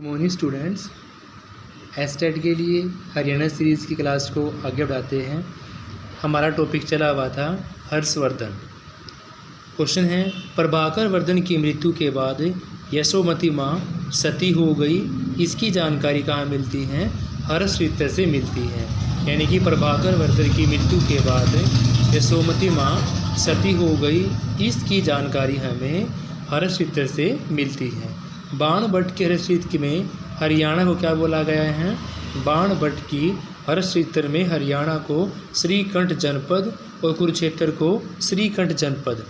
Morning students, estate के लिए Haryana series की क्लास को आगे बढ़ाते हैं। हमारा टॉपिक चला हुआ था हर्षवर्धन। क्वेश्चन है, प्रभाकर वर्धन की मृत्यु के बाद यशोमती माँ सती हो गई, इसकी जानकारी कहाँ मिलती है? हर्षचरित्र से मिलती है। यानी कि प्रभाकर वर्धन की मृत्यु के बाद यशोमती माँ सती हो गई, इसकी जानकारी हमें हर्षचरित्र से मिलती है। बाणभट्ट के हर्षचरित्र में हरियाणा को क्या बोला गया है? बाणभट्ट की हर्षचरित्र में हरियाणा को श्रीकंठ जनपद और कुरुक्षेत्र को श्रीकंठ जनपद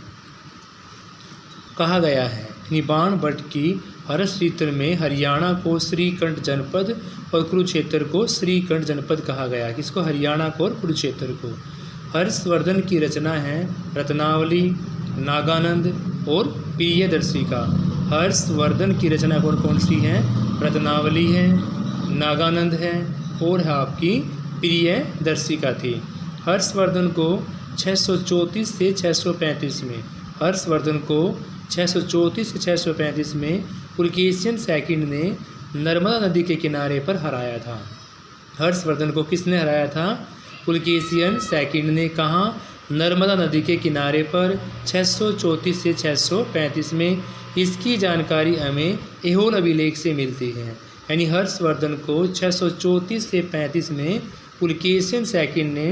कहा गया है। बाणभट्ट की हर्षचरित्र में हरियाणा को श्रीकंठ जनपद और कुरुक्षेत्र को श्रीकंठ जनपद कहा गया। किसको? हरियाणा को और कुरुक्षेत्र को। हर्षवर्धन की रचना है रत्नावली, नागानंद और प्रियदर्शिका। हर्षवर्धन की रचना कौन कौन सी है? रत्नावली है, नागानंद है और है आपकी प्रियदर्शिका थी। हर्षवर्धन को 634 से 635 में हर्षवर्धन को 634 से 635 में पुलकेशियन सेकंड ने नर्मदा नदी के किनारे पर हराया था। हर्षवर्धन को किसने हराया था? पुलकेशियन सेकंड ने। कहाँ? नर्मदा नदी के किनारे पर 634 से 635 में। इसकी जानकारी हमें ऐहोल अभिलेख से मिलती है। यानी हर्षवर्धन को 634 से 35 में पुलकेशियन सेकंड ने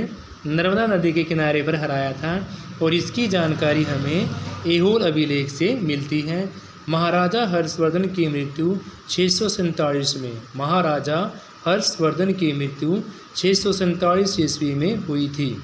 नर्मदा नदी के किनारे पर हराया था और इसकी जानकारी हमें ऐहोल अभिलेख से मिलती है। महाराजा हर्षवर्धन की मृत्यु 647 में। महाराजा हर्षवर्धन की मृत्यु 647 ईस्वी में हुई थी।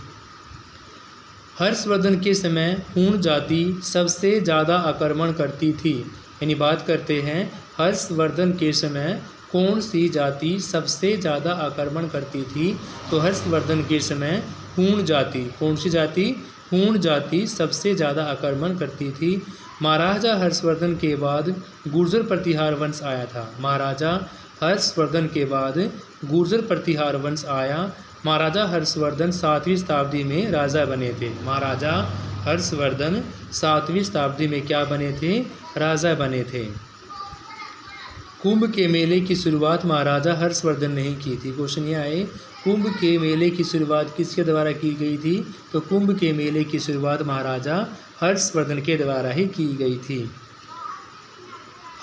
हर्षवर्धन के समय हूण जाति सबसे ज़्यादा आक्रमण करती थी। यानी बात करते हैं हर्षवर्धन के समय कौन सी जाति सबसे ज़्यादा आक्रमण करती थी? तो हर्षवर्धन के समय हूण जाति। कौन सी जाति? हूण जाति सबसे ज़्यादा आक्रमण करती थी। महाराजा हर्षवर्धन के बाद गुर्जर प्रतिहार वंश आया था। महाराजा हर्षवर्धन के बाद गुर्जर प्रतिहार वंश आया। महाराजा हर्षवर्धन 7वीं शताब्दी में राजा बने थे। महाराजा हर्षवर्धन 7वीं शताब्दी में क्या बने थे? राजा बने थे। कुंभ के मेले की शुरुआत महाराजा हर्षवर्धन ने ही की थी। क्वेश्चन ये आए, कुंभ के मेले की शुरुआत किसके द्वारा की गई थी? तो कुंभ के मेले की शुरुआत महाराजा हर्षवर्धन के द्वारा ही की गई थी।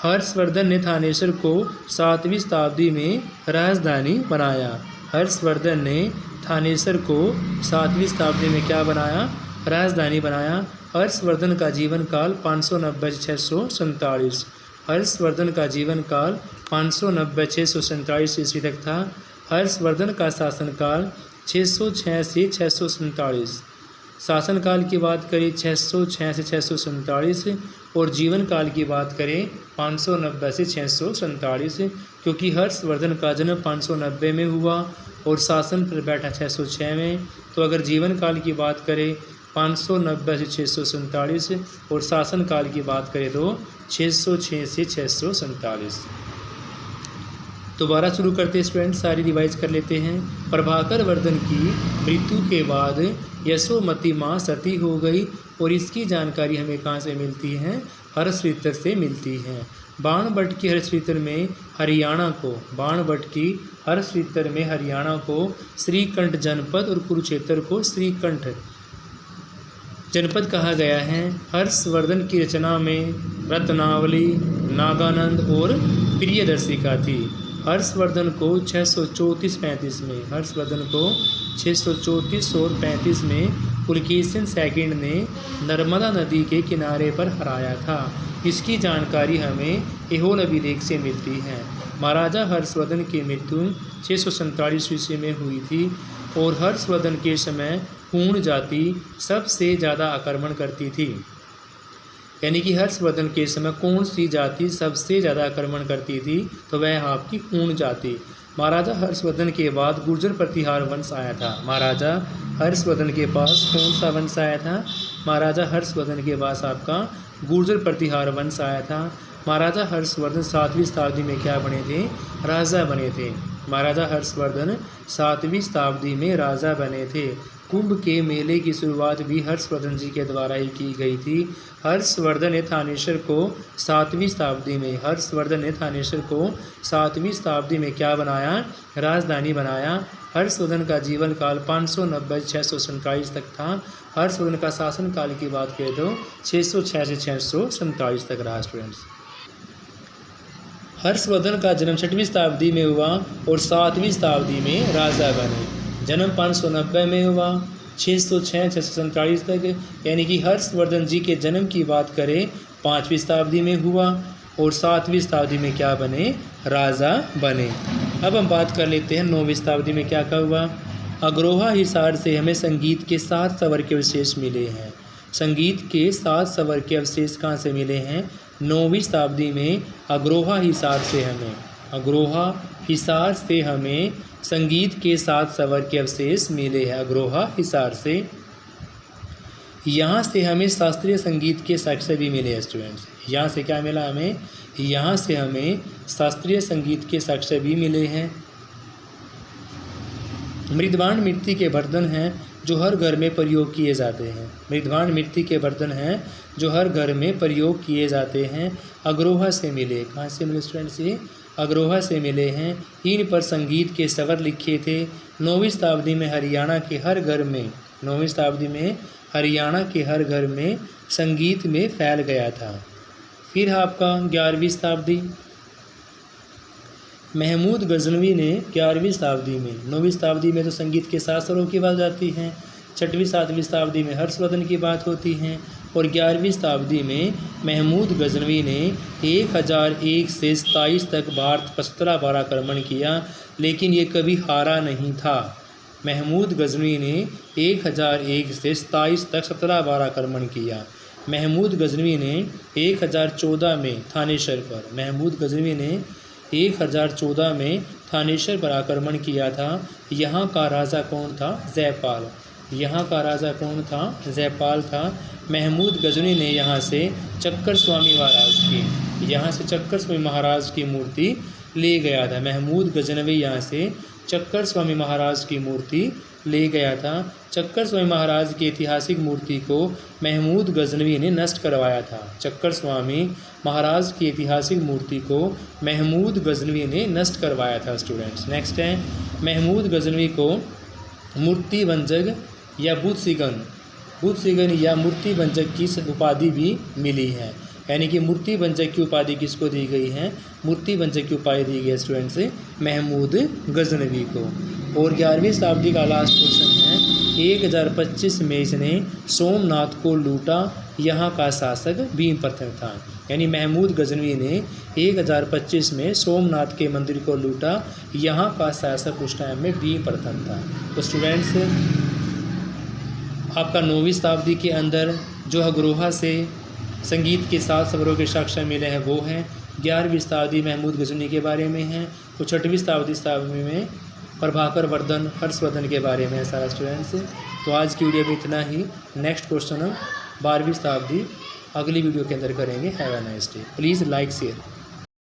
हर्षवर्धन ने थानेश्वर को 7वीं शताब्दी में राजधानी बनाया। हर्षवर्धन ने थानेश्वर को 7वीं शताब्दी में क्या बनाया? राजधानी बनाया। हर्षवर्धन का जीवन काल 590 से 647। हर्षवर्धन का जीवन काल 590 से 647 ईस्वी तक था। हर्षवर्धन का शासनकाल 606 से 647। शासनकाल की बात करें 606 से 647 और जीवन काल की बात करें 590 से 647। क्योंकि हर्षवर्धन का जन्म 590 में हुआ और शासन पर बैठा 606 में, तो अगर जीवन काल की बात करें 590 से 647 और शासन काल की बात करें तो 606 से 647। दोबारा शुरू करते स्टूडेंट, सारी रिवाइज कर लेते हैं। प्रभाकर वर्धन की मृत्यु के बाद यशोमती माँ सती हो गई और इसकी जानकारी हमें कहाँ से मिलती है? हर्षचरित्र से मिलती है। बाणभट्ट की हर्षचरित्र में हरियाणा को बाणभट्ट की हर्षचरित्र में हरियाणा को श्रीकंठ जनपद और कुरुक्षेत्र को श्रीकंठ जनपद कहा गया है। हर्षवर्धन की रचना में रत्नावली, नागानंद और प्रियदर्शिका थी। हर्षवर्धन को 634-35 में हर्षवर्धन को 634 और 35 में पुलकेशियन सेकंड ने नर्मदा नदी के किनारे पर हराया था। इसकी जानकारी हमें ऐहोल अभिलेख से मिलती है। महाराजा हर्षवर्धन की मृत्यु 647 ईस्वी में हुई थी और हर्षवर्धन के समय हूण जाति सबसे ज़्यादा आक्रमण करती थी। यानी कि हर्षवर्धन के समय कौन सी जाति सबसे ज़्यादा आक्रमण करती थी? तो वह आपकी हूण जाति। महाराजा हर्षवर्धन के बाद गुर्जर प्रतिहार वंश आया था। महाराजा हर्षवर्धन के पास कौन सा वंश आया था? महाराजा हर्षवर्धन के पास आपका गुर्जर प्रतिहार वंश आया था। महाराजा हर्षवर्धन 7वीं शताब्दी में क्या बने थे? राजा बने थे। महाराजा हर्षवर्धन 7वीं शताब्दी में राजा बने थे। कुंभ के मेले की शुरुआत भी हर्षवर्धन जी के द्वारा ही की गई थी। हर्षवर्धन ने थानेश्वर को 7वीं शताब्दी में क्या बनाया? राजधानी बनाया। हर्षवर्धन का जीवन काल 590 से 627 तक था। हर्षवर्धन का शासन काल की बात करें तो 606 से 627 तक रहा स्टूडेंट्स। हर्षवर्धन का जन्म 6वीं शताब्दी में हुआ और 7वीं शताब्दी में राजा बने। जन्म 590 में हुआ, 606 से 627 तक, यानी कि हर्षवर्धन जी के जन्म की बात करें 5वीं शताब्दी में हुआ और 7वीं शताब्दी में क्या बने? राजा बने। अब हम बात कर लेते हैं 9वीं शताब्दी में क्या हुआ। अग्रोहा हिसार से हमें संगीत के 7 स्वर के अवशेष मिले हैं। संगीत के 7 स्वर के अवशेष कहाँ से मिले हैं? 9वीं शताब्दी में अग्रोहा हिसार से हमें संगीत के 7 स्वर के अवशेष मिले हैं। अग्रोहा हिसार से। यहाँ से हमें शास्त्रीय संगीत के साक्ष्य भी मिले हैं स्टूडेंट्स। यहाँ से क्या मिला हमें? यहाँ से हमें शास्त्रीय संगीत के साक्ष्य भी मिले हैं। मृदभांड मिट्टी के बर्तन हैं जो हर घर में प्रयोग किए जाते हैं। मृदभांड मिट्टी के बर्तन हैं जो हर घर में प्रयोग किए जाते हैं। अग्रोहा से मिले। कहाँ से मिले स्टूडेंट्स? ये अग्रोहा से मिले हैं। इन पर संगीत के स्वर लिखे थे। 9वीं शताब्दी में हरियाणा के हर घर में संगीत में फैल गया था। फिर आपका 11वीं शताब्दी। महमूद गजनवी ने 11वीं शताब्दी में, 9वीं शताब्दी में तो संगीत के 7 स्वरों की बात आती है, 6वीं 7वीं शताब्दी में हर्षवर्धन की बात होती है और 11वीं शताब्दी में महमूद गजनवी ने 1001 से 27 तक भारत पर 17 बार आक्रमण किया, लेकिन ये कभी हारा नहीं था। महमूद गजनवी ने 1001 से 27 तक 17 बार आक्रमण किया। महमूद गजनवी ने 1014 में थानेश्वर पर आक्रमण किया था। यहाँ का राजा कौन था? जयपाल था। महमूद गजनवी ने यहाँ से चक्कर स्वामी महाराज की मूर्ति ले गया था। महमूद गजनवी यहाँ से चक्कर स्वामी महाराज की मूर्ति ले गया था। चक्कर स्वामी महाराज की ऐतिहासिक मूर्ति को महमूद गजनवी ने नष्ट करवाया था। चक्कर स्वामी महाराज की ऐतिहासिक मूर्ति को महमूद गजनवी ने नष्ट करवाया था स्टूडेंट्स। नेक्स्ट है, महमूद गजनवी को मूर्ति भंजक या बुद्ध या मूर्ति भंजक की उपाधि भी मिली है। यानी कि मूर्ति भंजक की उपाधि किसको दी गई है? मूर्ति भंजक की उपाधि दी गई है स्टूडेंट्स महमूद गजनवी को। और 11वीं शताब्दी का लास्ट क्वेश्चन है, 1025 में इसने सोमनाथ को लूटा, यहाँ का शासक भीम प्रथम था। यानी महमूद गजनवी ने 1025 में सोमनाथ के मंदिर को लूटा, यहाँ का शासक उस टाइम में भीम प्रथम था। तो स्टूडेंट्स आपका 9वीं शताब्दी के अंदर जो अग्रोहा से संगीत के 7 स्वरों के साक्ष्य मिले हैं वो हैं। 11वीं शताब्दी महमूद गजनवी के बारे में हैं। तो 6वीं शताब्दी में प्रभाकर वर्धन हर्षवर्धन के बारे में है सारा स्टूडेंट्स। तो आज की वीडियो में इतना ही। नेक्स्ट क्वेश्चन हम 12वीं शताब्दी अगली वीडियो के अंदर करेंगे। Have a nice day. Please like share.